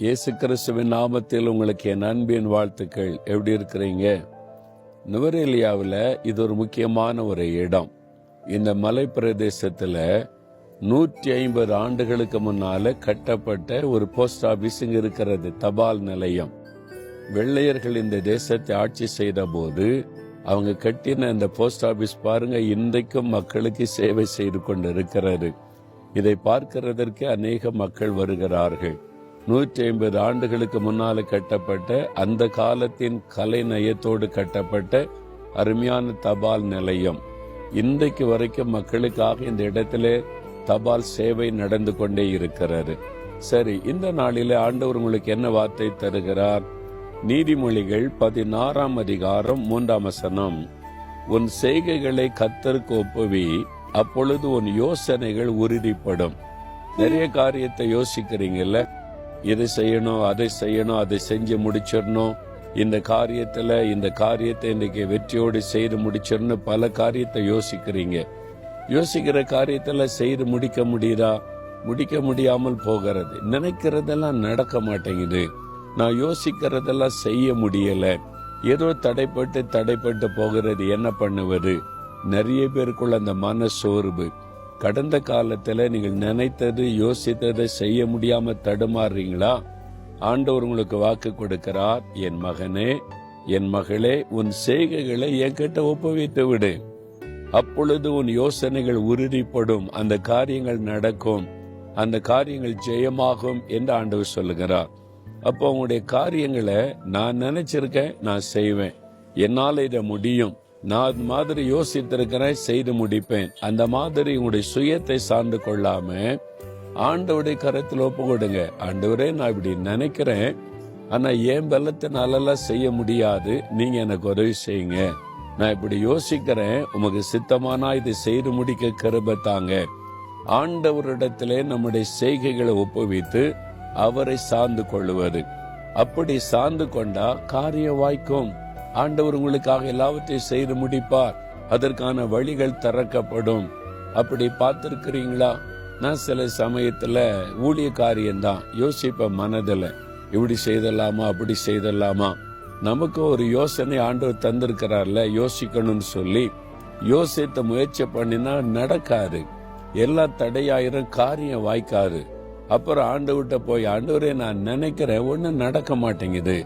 இயேசு கிறிஸ்துவின் நாமத்தில் உங்களுக்கு என் அன்பின் வாழ்த்துக்கள். எப்படி இருக்கிறீங்க? நுவரேலியாவில் இது ஒரு முக்கியமான ஒரு இடம். இந்த மலை பிரதேசத்தில் 150 ஆண்டுகளுக்கு முன்னால கட்டப்பட்ட ஒரு போஸ்ட் ஆபீஸ் இங்க இருக்கிறது, தபால் நிலையம். வெள்ளையர்கள் இந்த தேசத்தை ஆட்சி செய்த போது அவங்க கட்டின இந்த போஸ்ட் ஆபீஸ் பாருங்க, இன்றைக்கும் மக்களுக்கு சேவை செய்து கொண்டு இருக்கிறது. இதை பார்க்கிறதற்கு அநேக மக்கள் வருகிறார்கள். 150 ஆண்டுகளுக்கு முன்னால கட்டப்பட்ட அந்த காலத்தின் கலை நயத்தோடு கட்டப்பட்ட அருமையான தபால் நிலையம். இன்றைக்கு வரைக்கும் மக்களுக்காக இந்த இடத்துல தபால் சேவை நடந்து கொண்டே இருக்கிறது. சரி, இந்த நாளில ஆண்டவர் உங்களுக்கு என்ன வார்த்தை தருகிறார்? நீதிமொழிகள் 16ஆம் அதிகாரம் 3ஆம் வசனம். உன் செய்கைகளை கர்த்தருக்கு ஒப்புவி, அப்பொழுது உன் யோசனைகள் உறுதிப்படும். நிறைய காரியத்தை யோசிக்கிறீங்கல்ல, இதை செய்யணும், அதை செய்யணும், அதை செஞ்சு முடிச்சிடணும், இந்த காரியத்தை இன்னைக்கு வெற்றியோடு செய்து முடிச்சிடணும், பல காரியத்தை யோசிக்கிறீங்க. யோசிக்கிற காரியத்துல செய்து முடிக்க முடியுதா? முடிக்க முடியாமல் போகிறது. நினைக்கிறதெல்லாம் நடக்க மாட்டேங்குது. நான் யோசிக்கிறதெல்லாம் செய்ய முடியல. ஏதோ தடைப்பட்டு போகிறது. என்ன பண்ணுவது? நிறைய பேருக்குள்ள அந்த மன சோர்வு. கடந்த காலத்துல நீங்கள் நினைத்தது யோசித்ததை செய்ய முடியாம தடுமாறுறீங்களா? ஆண்டவர் உங்களுக்கு வாக்கு கொடுக்கிறார், என் மகனே, என் மகளே, உன் செய்கைகளை என்கிட்ட ஒப்புவித்து விடு, அப்பொழுது உன் யோசனைகள் உறுதிப்படும், அந்த காரியங்கள் நடக்கும், அந்த காரியங்கள் ஜெயமாகும் என்று ஆண்டவர் சொல்லுகிறார். அப்போ உங்களுடைய காரியங்களை நான் நினைச்சிருக்கேன், நான் செய்வேன், என்னால இதை முடியும், நான் அது மாதிரி யோசித்திருக்கிறேன், செய்து முடிப்பேன். அந்த மாதிரி உங்களுடைய சுயத்தை சார்ந்து கொள்ளாம ஆண்டவருடைய கரத்தில் ஒப்பு கொடுங்க. ஆண்டவரே, நான் இப்படி நினைக்கிறேன், ஆனா என் பலத்தினாலெல்லாம் செய்ய முடியாது, நீங்க எனக்கு உதவி செய்யுங்க. நான் இப்படி யோசிக்கிறேன், உமக்கு சித்தமானா இதை செய்து முடிக்க கிருபை தாங்க. ஆண்டவரிடத்திலே நம்முடைய செய்கைகளை ஒப்புவித்து அவரை சார்ந்து கொள்ளுவது. அப்படி சார்ந்து கொண்டா காரியம் வாய்க்கும். ஆண்டவர் உங்களுக்காக எல்லாவற்றையும் செய்து முடிப்பார். அதற்கான வழிகள் திறக்கப்படும். அப்படி பார்த்திருக்கிறீங்களா? நான் சில சமயத்துல ஊழிய காரியம்தான் யோசிப்பேன் மனதில், இப்படி செய்தலாமா, அப்படி செய்தலாமா. நமக்கு ஒரு யோசனை ஆண்டவர் தந்திருக்கிறார்ல, யோசிக்கணும்னு சொல்லி யோசித்த முயற்சி பண்ணினா நடக்காது. எல்லாம் தடையாயிரம், காரியம் வாய்க்காது. அப்புறம் ஆண்டவர்கிட்ட போய், ஆண்டவரே நான் நினைக்கிறேன், ஒன்னும் நடக்க மாட்டேங்குது,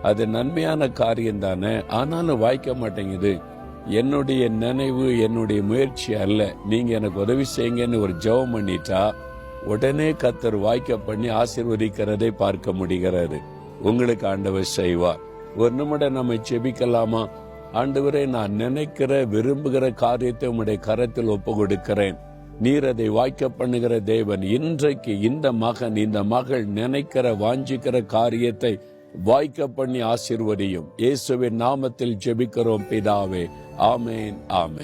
அது நன்மையான காரியம் தானே, ஆனாலும் வாய்க்க மாட்டேங்குது, என்னுடைய நினைவு என்னுடைய முயற்சி அல்ல, நீங்க எனக்கு உதவி செய்யுங்கன்னு ஒரு ஜெபம் பண்ணிட்டா உடனே கர்த்தர் வாய்க்க பண்ணி ஆசீர்வதிக்கிறதை பார்க்க முடிகிறது. உங்களுக்கு ஆண்டவர் செய்வார். ஒரு நிமிடம் நம்ம ஜெபிக்கலாமா? ஆண்டவரே, நான் நினைக்கிற விரும்புகிற காரியத்தை உம்முடைய கரத்தில் ஒப்பு கொடுக்கிறேன். நீர் அதை வாய்க்க பண்ணுகிற தேவன். இன்றைக்கு இந்த மகன், இந்த மகள் நினைக்கிற வாஞ்சிக்கிற காரியத்தை வாய்க்க பண்ணி ஆசீர்வதியும். இயேசுவின் நாமத்தில் ஜெபிக்கிறோம் பிதாவே. ஆமேன், ஆமேன்.